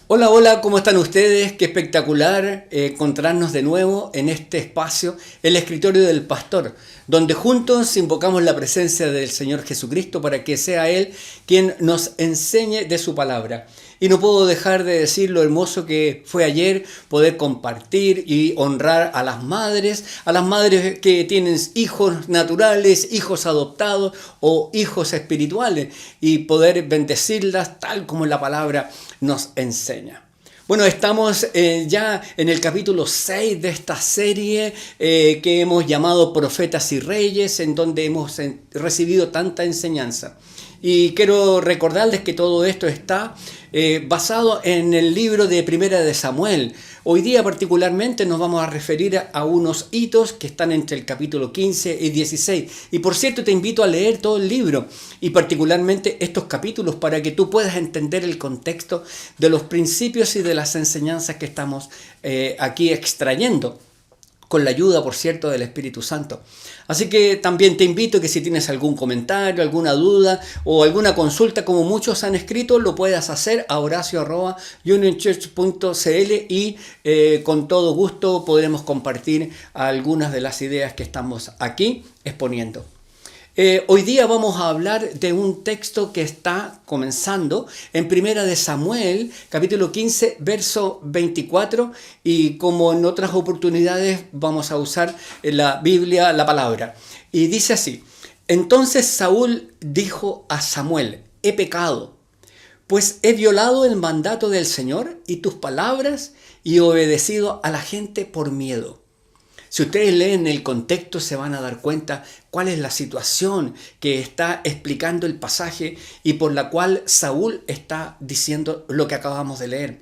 Hola, hola, ¿cómo están ustedes? Qué espectacular encontrarnos de nuevo en este espacio, el escritorio del pastor, donde juntos invocamos la presencia del Señor Jesucristo para que sea Él quien nos enseñe de su palabra. Y no puedo dejar de decir lo hermoso que fue ayer poder compartir y honrar a las madres que tienen hijos naturales, hijos adoptados o hijos espirituales, y poder bendecirlas tal como la palabra nos enseña. Bueno, estamos ya en el capítulo 6 de esta serie que hemos llamado Profetas y Reyes, en donde hemos recibido tanta enseñanza. Y quiero recordarles que todo esto está basado en el libro de Primera de Samuel. Hoy día particularmente nos vamos a referir a unos hitos que están entre el capítulo 15 y 16. Y por cierto, te invito a leer todo el libro y particularmente estos capítulos para que tú puedas entender el contexto de los principios y de las enseñanzas que estamos aquí extrayendo, con la ayuda, por cierto, del Espíritu Santo. Así que también te invito que si tienes algún comentario, alguna duda o alguna consulta, como muchos han escrito, lo puedas hacer a horacio@unionchurch.cl y con todo gusto podremos compartir algunas de las ideas que estamos aquí exponiendo. Hoy día vamos a hablar de un texto que está comenzando en Primera de Samuel, capítulo 15, verso 24, y como en otras oportunidades vamos a usar la Biblia, la palabra. Y dice así: entonces Saúl dijo a Samuel: he pecado, pues he violado el mandato del Señor y tus palabras y obedecido a la gente por miedo. Si ustedes leen el contexto se van a dar cuenta cuál es la situación que está explicando el pasaje y por la cual Saúl está diciendo lo que acabamos de leer.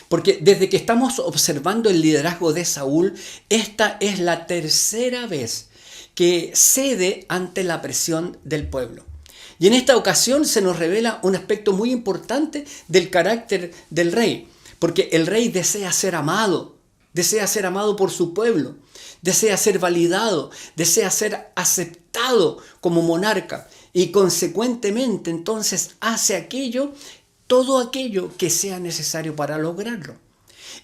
Porque desde que estamos observando el liderazgo de Saúl, esta es la tercera vez que cede ante la presión del pueblo. Y en esta ocasión se nos revela un aspecto muy importante del carácter del rey, porque el rey desea ser amado por su pueblo, desea ser validado, desea ser aceptado como monarca y consecuentemente entonces hace todo aquello que sea necesario para lograrlo.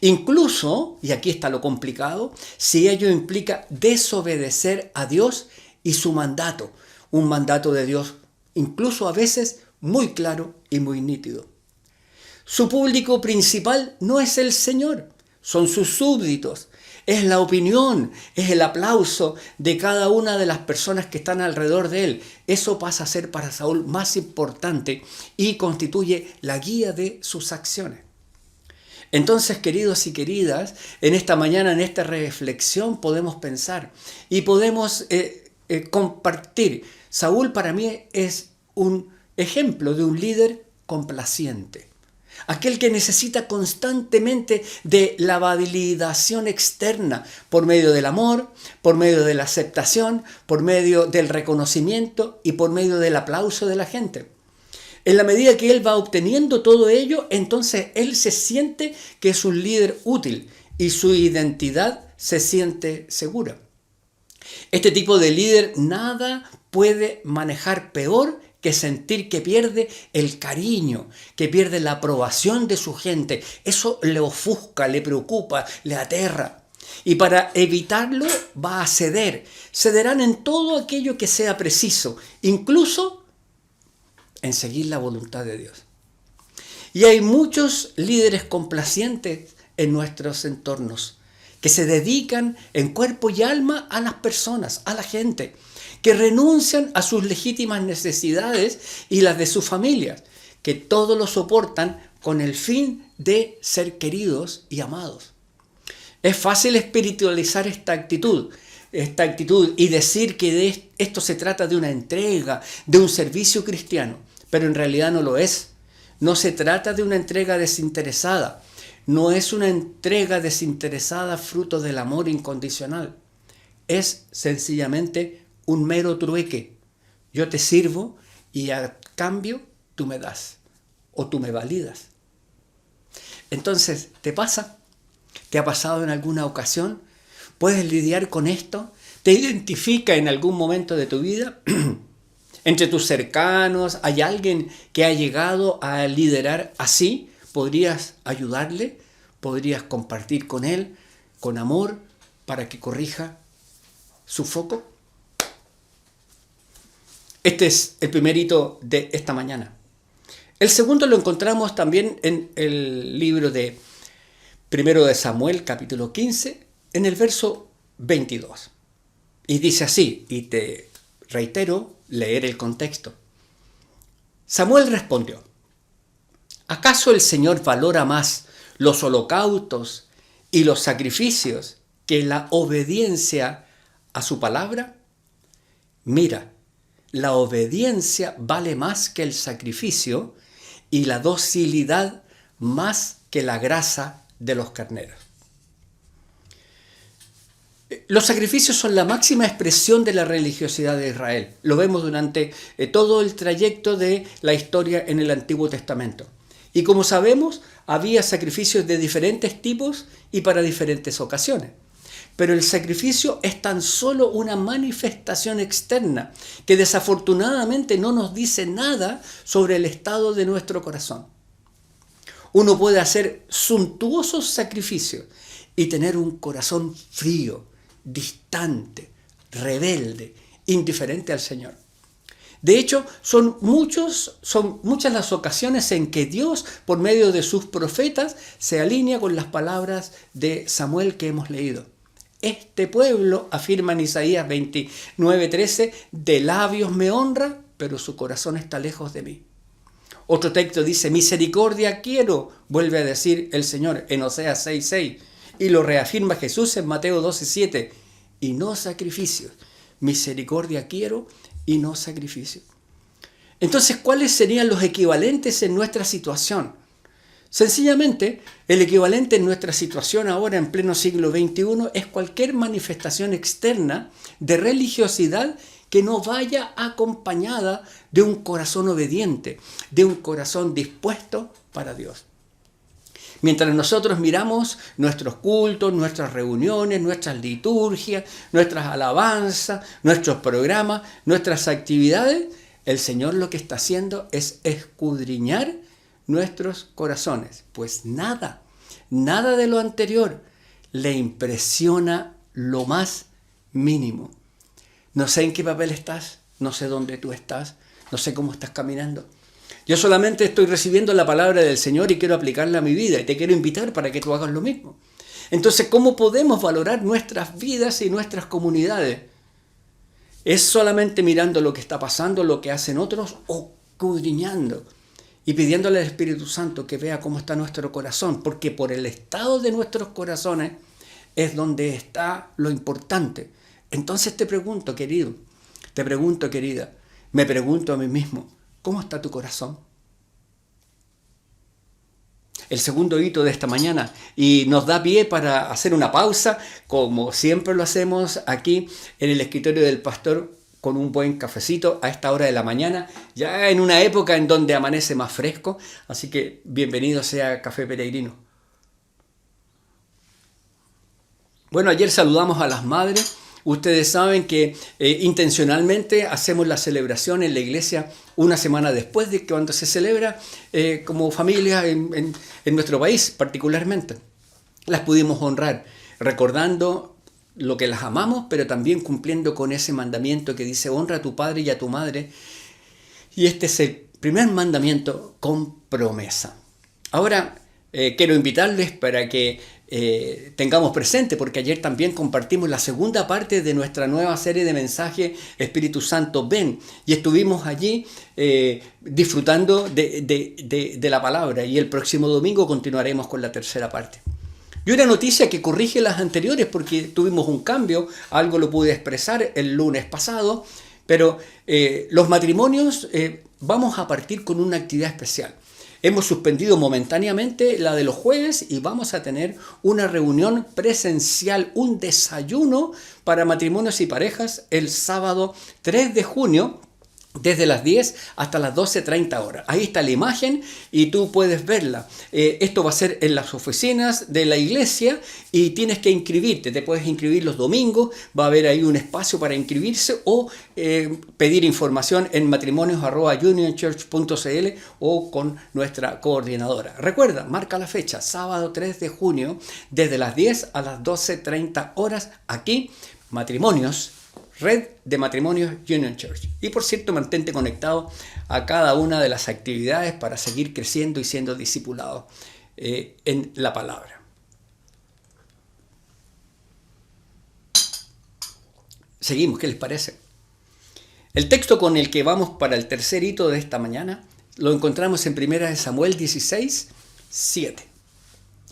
Incluso, y aquí está lo complicado, si ello implica desobedecer a Dios y su mandato, un mandato de Dios incluso a veces muy claro y muy nítido. Su público principal no es el Señor, son sus súbditos, es la opinión, es el aplauso de cada una de las personas que están alrededor de él. Eso pasa a ser para Saúl más importante y constituye la guía de sus acciones. Entonces, queridos y queridas, en esta mañana, en esta reflexión podemos pensar y podemos compartir. Saúl para mí es un ejemplo de un líder complaciente. Aquel que necesita constantemente de la validación externa por medio del amor, por medio de la aceptación, por medio del reconocimiento y por medio del aplauso de la gente. En la medida que él va obteniendo todo ello, entonces él se siente que es un líder útil y su identidad se siente segura. Este tipo de líder nada puede manejar peor que sentir que pierde el cariño, que pierde la aprobación de su gente. Eso le ofusca, le preocupa, le aterra. Y para evitarlo va a ceder. Cederán en todo aquello que sea preciso, incluso en seguir la voluntad de Dios. Y hay muchos líderes complacientes en nuestros entornos que se dedican en cuerpo y alma a las personas, a la gente, que renuncian a sus legítimas necesidades y las de sus familias, que todo lo soportan con el fin de ser queridos y amados. Es fácil espiritualizar esta actitud y decir que esto se trata de una entrega, de un servicio cristiano, pero en realidad no lo es. No se trata de una entrega desinteresada, no es una entrega desinteresada fruto del amor incondicional. Es sencillamente un mero trueque. Yo te sirvo y a cambio tú me das o tú me validas. Entonces, ¿te pasa? ¿Te ha pasado en alguna ocasión? ¿Puedes lidiar con esto? ¿Te identifica en algún momento de tu vida? Entre tus cercanos, ¿hay alguien que ha llegado a liderar así? ¿Podrías ayudarle? ¿Podrías compartir con él, con amor, para que corrija su foco? Este es el primer hito de esta mañana. El segundo lo encontramos también en el libro de 1 de Samuel, capítulo 15, en el verso 22. Y dice así, y te reitero leer el contexto. Samuel respondió: ¿acaso el Señor valora más los holocaustos y los sacrificios que la obediencia a su palabra? Mira, la obediencia vale más que el sacrificio y la docilidad más que la grasa de los carneros. Los sacrificios son la máxima expresión de la religiosidad de Israel. Lo vemos durante todo el trayecto de la historia en el Antiguo Testamento. Y como sabemos, había sacrificios de diferentes tipos y para diferentes ocasiones. Pero el sacrificio es tan solo una manifestación externa que desafortunadamente no nos dice nada sobre el estado de nuestro corazón. Uno puede hacer suntuosos sacrificios y tener un corazón frío, distante, rebelde, indiferente al Señor. De hecho, son muchas las ocasiones en que Dios, por medio de sus profetas, se alinea con las palabras de Samuel que hemos leído. Este pueblo, afirma en Isaías 29:13, de labios me honra, pero su corazón está lejos de mí. Otro texto dice, misericordia quiero, vuelve a decir el Señor en Oseas 6:6. Y lo reafirma Jesús en Mateo 12:7. Y no sacrificios. Misericordia quiero y no sacrificio. Entonces, ¿cuáles serían los equivalentes en nuestra situación? Sencillamente, el equivalente en nuestra situación ahora en pleno siglo XXI es cualquier manifestación externa de religiosidad que no vaya acompañada de un corazón obediente, de un corazón dispuesto para Dios. Mientras nosotros miramos nuestros cultos, nuestras reuniones, nuestras liturgias, nuestras alabanzas, nuestros programas, nuestras actividades, el Señor lo que está haciendo es escudriñar nuestros corazones. Pues nada de lo anterior le impresiona lo más mínimo. No sé en qué papel estás, no sé dónde tú estás, no sé cómo estás caminando. Yo solamente estoy recibiendo la palabra del Señor y quiero aplicarla a mi vida y te quiero invitar para que tú hagas lo mismo. Entonces, ¿cómo podemos valorar nuestras vidas y nuestras comunidades? ¿Es solamente mirando lo que está pasando, lo que hacen otros, o escudriñando y pidiéndole al Espíritu Santo que vea cómo está nuestro corazón? Porque por el estado de nuestros corazones es donde está lo importante. Entonces te pregunto, querido, te pregunto, querida, me pregunto a mí mismo, ¿cómo está tu corazón? El segundo hito de esta mañana, y nos da pie para hacer una pausa, como siempre lo hacemos aquí en el escritorio del pastor, con un buen cafecito a esta hora de la mañana, ya en una época en donde amanece más fresco, así que bienvenido sea Café Peregrino. Bueno, ayer saludamos a las madres. Ustedes saben que intencionalmente hacemos la celebración en la iglesia una semana después de cuando se celebra como familia en nuestro país particularmente. Las pudimos honrar recordando lo que las amamos, pero también cumpliendo con ese mandamiento que dice honra a tu padre y a tu madre. Y este es el primer mandamiento con promesa. Ahora quiero invitarles para que tengamos presente, porque ayer también compartimos la segunda parte de nuestra nueva serie de mensajes Espíritu Santo ven, y estuvimos allí disfrutando de la palabra, y el próximo domingo continuaremos con la tercera parte. Y una noticia que corrige las anteriores, porque tuvimos un cambio, algo lo pude expresar el lunes pasado, pero los matrimonios vamos a partir con una actividad especial. Hemos suspendido momentáneamente la de los jueves y vamos a tener una reunión presencial, un desayuno para matrimonios y parejas el sábado 3 de junio desde las 10 hasta las 12:30 horas. Ahí está la imagen y tú puedes verla. Esto va a ser en las oficinas de la iglesia y tienes que inscribirte. Te puedes inscribir los domingos, va a haber ahí un espacio para inscribirse o pedir información en matrimonios@unionchurch.cl o con nuestra coordinadora. Recuerda, marca la fecha, sábado 3 de junio, desde las 10 a las 12:30 horas, aquí, Matrimonios, Red de Matrimonios Union Church. Y por cierto, mantente conectado a cada una de las actividades para seguir creciendo y siendo discipulado en la palabra. Seguimos, ¿qué les parece? El texto con el que vamos para el tercer hito de esta mañana lo encontramos en 1 Samuel 16:7.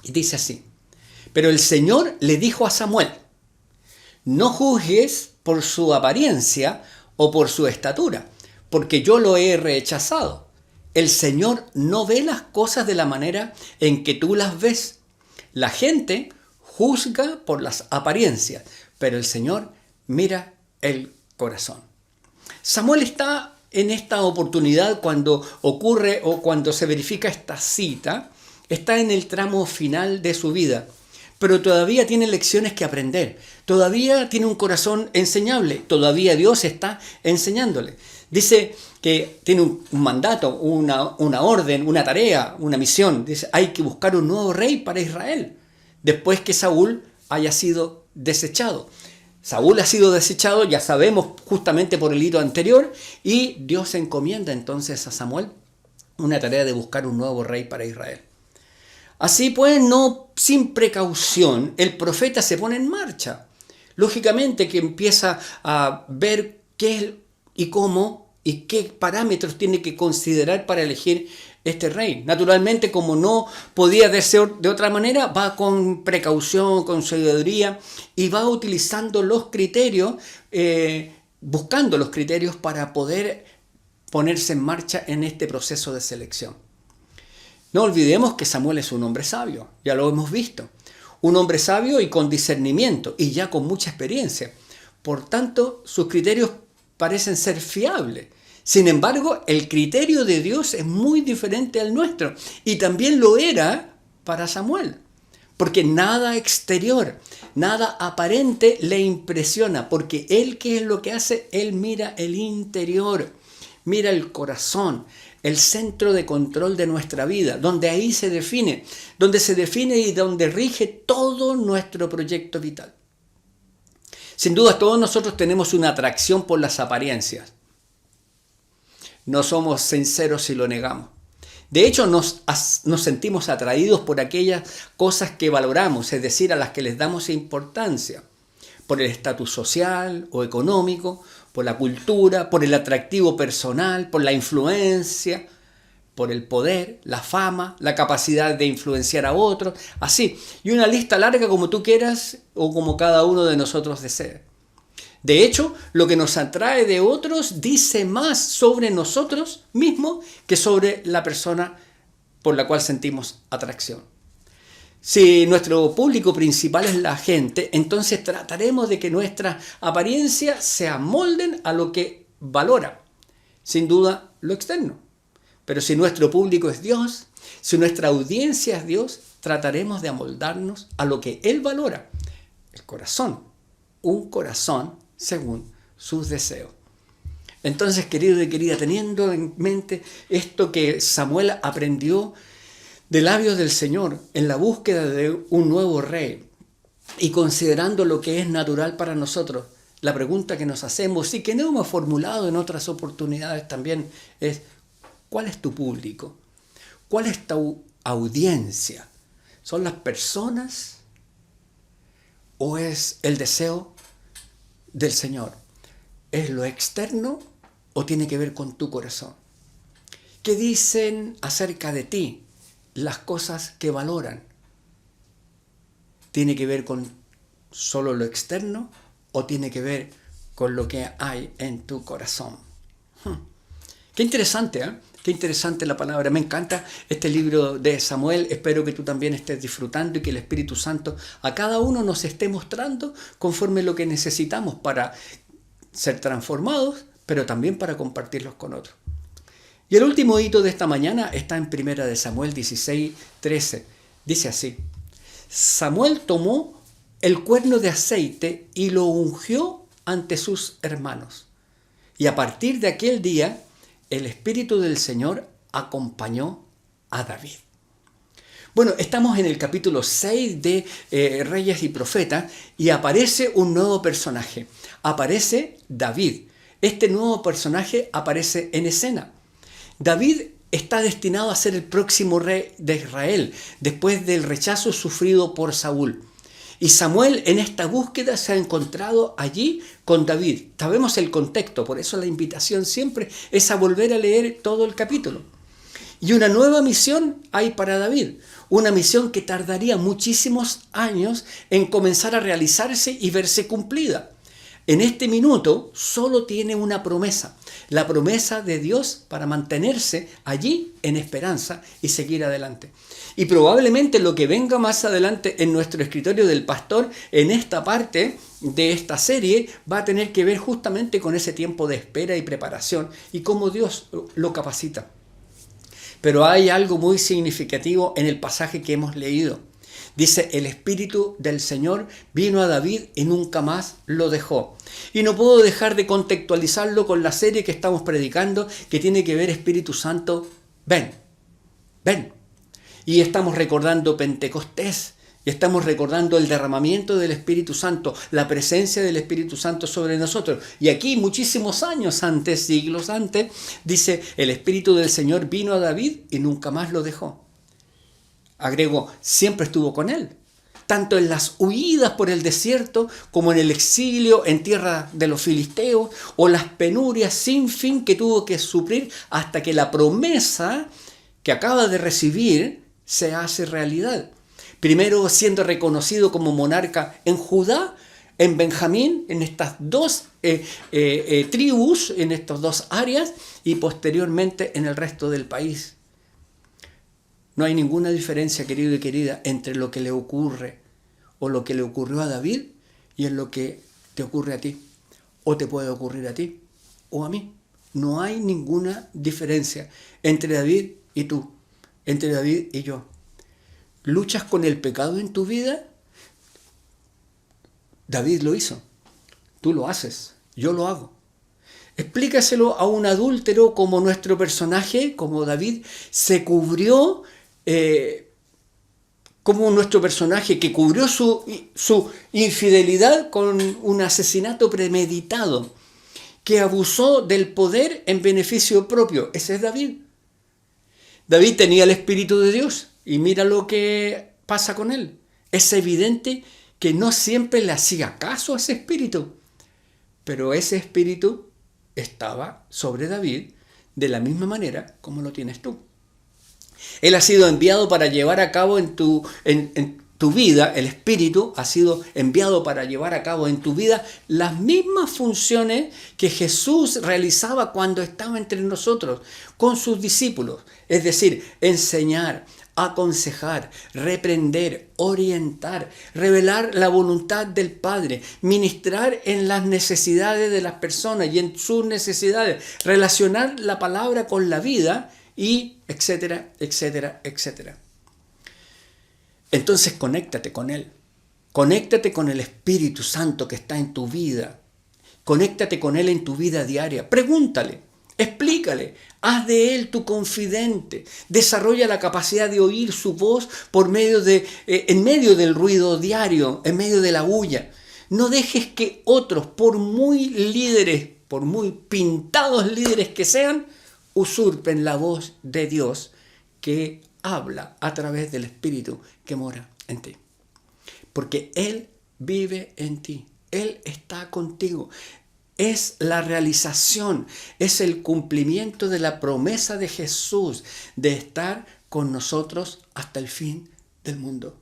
Y dice así: pero el Señor le dijo a Samuel: no juzgues por su apariencia o por su estatura, porque yo lo he rechazado. El Señor no ve las cosas de la manera en que tú las ves. La gente juzga por las apariencias, pero el Señor mira el corazón. Samuel está en esta oportunidad cuando ocurre o cuando se verifica esta cita, está en el tramo final de su vida. Pero todavía tiene lecciones que aprender, todavía tiene un corazón enseñable, todavía Dios está enseñándole. Dice que tiene un mandato, una orden, una tarea, una misión. Dice, hay que buscar un nuevo rey para Israel, después que Saúl haya sido desechado. Saúl ha sido desechado, ya sabemos justamente por el hito anterior, y Dios encomienda entonces a Samuel una tarea de buscar un nuevo rey para Israel. Así pues, no sin precaución, el profeta se pone en marcha. Lógicamente que empieza a ver qué y cómo y qué parámetros tiene que considerar para elegir este rey. Naturalmente, como no podía ser de otra manera, va con precaución, con sabiduría y va utilizando los criterios, buscando los criterios para poder ponerse en marcha en este proceso de selección. No olvidemos que Samuel es un hombre sabio, ya lo hemos visto. Un hombre sabio y con discernimiento y ya con mucha experiencia. Por tanto, sus criterios parecen ser fiables. Sin embargo, el criterio de Dios es muy diferente al nuestro y también lo era para Samuel. Porque nada exterior, nada aparente le impresiona, porque él, ¿qué es lo que hace? Él mira el interior, mira el corazón, el centro de control de nuestra vida, donde ahí se define y donde rige todo nuestro proyecto vital. Sin duda, todos nosotros tenemos una atracción por las apariencias. No somos sinceros si lo negamos. De hecho, nos sentimos atraídos por aquellas cosas que valoramos, es decir, a las que les damos importancia, por el estatus social o económico, por la cultura, por el atractivo personal, por la influencia, por el poder, la fama, la capacidad de influenciar a otros, así. Y una lista larga como tú quieras o como cada uno de nosotros desee. De hecho, lo que nos atrae de otros dice más sobre nosotros mismos que sobre la persona por la cual sentimos atracción. Si nuestro público principal es la gente, entonces trataremos de que nuestra apariencia se amolden a lo que valora. Sin duda, lo externo. Pero si nuestro público es Dios, si nuestra audiencia es Dios, trataremos de amoldarnos a lo que Él valora. El corazón. Un corazón según sus deseos. Entonces, querido y querida, teniendo en mente esto que Samuel aprendió de labios del Señor en la búsqueda de un nuevo rey y considerando lo que es natural para nosotros, la pregunta que nos hacemos y que no hemos formulado en otras oportunidades también es: ¿cuál es tu público? ¿Cuál es tu audiencia? ¿Son las personas o es el deseo del Señor? ¿Es lo externo o tiene que ver con tu corazón? ¿Qué dicen acerca de ti las cosas que valoran? ¿Tiene que ver con solo lo externo o tiene que ver con lo que hay en tu corazón? Qué interesante, ¿eh? Qué interesante la palabra. Me encanta este libro de Samuel. Espero que tú también estés disfrutando y que el Espíritu Santo a cada uno nos esté mostrando conforme lo que necesitamos para ser transformados, pero también para compartirlos con otros. Y el último hito de esta mañana está en 1 Samuel 16:13. Dice así: Samuel tomó el cuerno de aceite y lo ungió ante sus hermanos. Y a partir de aquel día, el Espíritu del Señor acompañó a David. Bueno, estamos en el capítulo 6 de Reyes y Profetas y aparece un nuevo personaje. Aparece David. Este nuevo personaje aparece en escena. David está destinado a ser el próximo rey de Israel después del rechazo sufrido por Saúl. Y Samuel en esta búsqueda se ha encontrado allí con David. Sabemos el contexto, por eso la invitación siempre es a volver a leer todo el capítulo. Y una nueva misión hay para David, una misión que tardaría muchísimos años en comenzar a realizarse y verse cumplida. En este minuto solo tiene una promesa, la promesa de Dios para mantenerse allí en esperanza y seguir adelante. Y probablemente lo que venga más adelante en nuestro escritorio del pastor, en esta parte de esta serie, va a tener que ver justamente con ese tiempo de espera y preparación y cómo Dios lo capacita. Pero hay algo muy significativo en el pasaje que hemos leído. Dice, el Espíritu del Señor vino a David y nunca más lo dejó. Y no puedo dejar de contextualizarlo con la serie que estamos predicando, que tiene que ver Espíritu Santo, ven, ven. Y estamos recordando Pentecostés, y estamos recordando el derramamiento del Espíritu Santo, la presencia del Espíritu Santo sobre nosotros. Y aquí, muchísimos años antes, siglos antes, dice, el Espíritu del Señor vino a David y nunca más lo dejó. Agrego, siempre estuvo con él, tanto en las huidas por el desierto como en el exilio en tierra de los filisteos o las penurias sin fin que tuvo que sufrir hasta que la promesa que acaba de recibir se hace realidad. Primero siendo reconocido como monarca en Judá, en Benjamín, en estas dos tribus, en estas dos áreas y posteriormente en el resto del país. No hay ninguna diferencia, querido y querida, entre lo que le ocurre o lo que le ocurrió a David y en lo que te ocurre a ti, o te puede ocurrir a ti, o a mí. No hay ninguna diferencia entre David y tú, entre David y yo. ¿Luchas con el pecado en tu vida? David lo hizo. Tú lo haces. Yo lo hago. Explícaselo a un adúltero como nuestro personaje, como David, se cubrió como nuestro personaje que cubrió su infidelidad con un asesinato premeditado, que abusó del poder en beneficio propio. Ese es David. David tenía el Espíritu de Dios y mira lo que pasa con él. Es evidente que no siempre le hacía caso a ese Espíritu, pero ese Espíritu estaba sobre David de la misma manera como lo tienes tú. Él ha sido enviado para llevar a cabo en tu vida, el Espíritu ha sido enviado para llevar a cabo en tu vida las mismas funciones que Jesús realizaba cuando estaba entre nosotros, con sus discípulos. Es decir, enseñar, aconsejar, reprender, orientar, revelar la voluntad del Padre, ministrar en las necesidades de las personas y en sus necesidades, relacionar la palabra con la vida y etcétera, etcétera, etcétera. Entonces conéctate con Él, conéctate con el Espíritu Santo que está en tu vida, conéctate con Él en tu vida diaria, pregúntale, explícale, haz de Él tu confidente, desarrolla la capacidad de oír su voz por medio en medio del ruido diario, en medio de la bulla. No dejes que otros, por muy líderes, por muy pintados líderes que sean, usurpen la voz de Dios que habla a través del Espíritu que mora en ti. Porque Él vive en ti, Él está contigo. Es la realización, es el cumplimiento de la promesa de Jesús de estar con nosotros hasta el fin del mundo.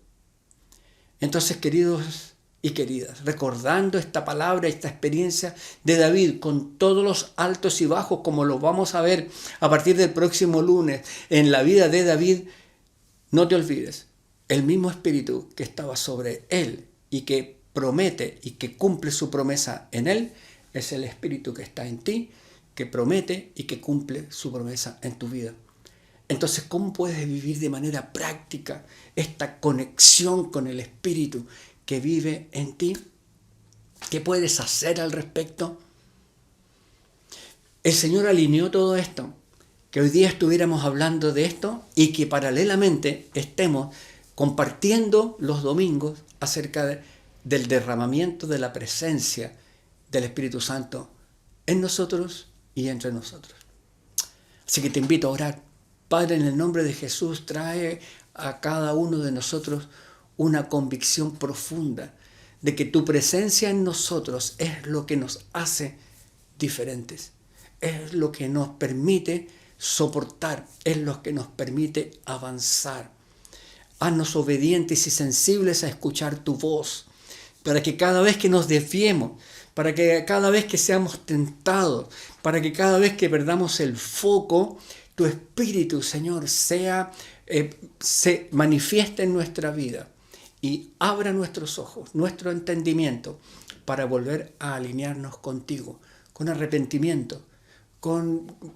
Entonces, queridos y queridas, recordando esta palabra, esta experiencia de David con todos los altos y bajos, como los vamos a ver a partir del próximo lunes en la vida de David, no te olvides, el mismo Espíritu que estaba sobre él y que promete y que cumple su promesa en él, es el Espíritu que está en ti que promete y que cumple su promesa en tu vida. Entonces, ¿cómo puedes vivir de manera práctica esta conexión con el Espíritu que vive en ti? ¿Qué puedes hacer al respecto? El Señor alineó todo esto, que hoy día estuviéramos hablando de esto y que paralelamente estemos compartiendo los domingos acerca del derramamiento de la presencia del Espíritu Santo en nosotros y entre nosotros. Así que te invito a orar. Padre, en el nombre de Jesús, trae a cada uno de nosotros una convicción profunda de que tu presencia en nosotros es lo que nos hace diferentes, es lo que nos permite soportar, es lo que nos permite avanzar. Haznos obedientes y sensibles a escuchar tu voz, para que cada vez que nos desviemos, para que cada vez que seamos tentados, para que cada vez que perdamos el foco, tu Espíritu, Señor, se manifieste en nuestra vida y abra nuestros ojos, nuestro entendimiento, para volver a alinearnos contigo, con arrepentimiento,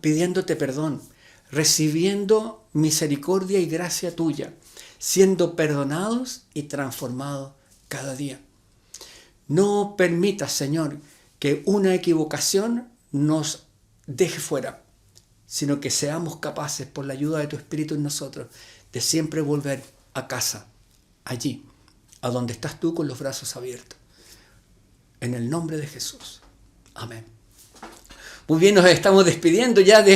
pidiéndote perdón, recibiendo misericordia y gracia tuya, siendo perdonados y transformados cada día. No permitas, Señor, que una equivocación nos deje fuera, sino que seamos capaces, por la ayuda de tu Espíritu en nosotros, de siempre volver a casa, allí, a donde estás tú con los brazos abiertos. En el nombre de Jesús. Amén. Muy bien, nos estamos despidiendo ya de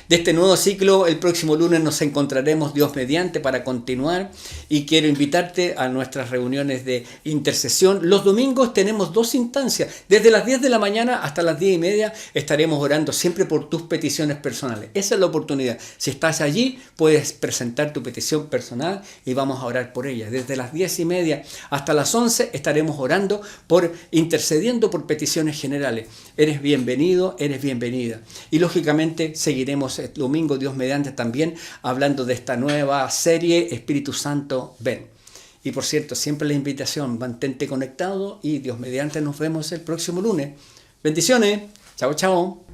este nuevo ciclo. El próximo lunes nos encontraremos, Dios mediante, para continuar. Y quiero invitarte a nuestras reuniones de intercesión. Los domingos tenemos 2 instancias. Desde las 10 de la mañana hasta las 10:30 estaremos orando siempre por tus peticiones personales. Esa es la oportunidad. Si estás allí, puedes presentar tu petición personal y vamos a orar por ella. Desde las 10:30 hasta las 11 estaremos orando, intercediendo por peticiones generales. Eres bienvenido, eres bienvenida. Y lógicamente seguiremos el domingo, Dios mediante, también hablando de esta nueva serie Espíritu Santo, ven. Y por cierto, siempre la invitación, mantente conectado y Dios mediante nos vemos el próximo lunes. Bendiciones. Chao, chao.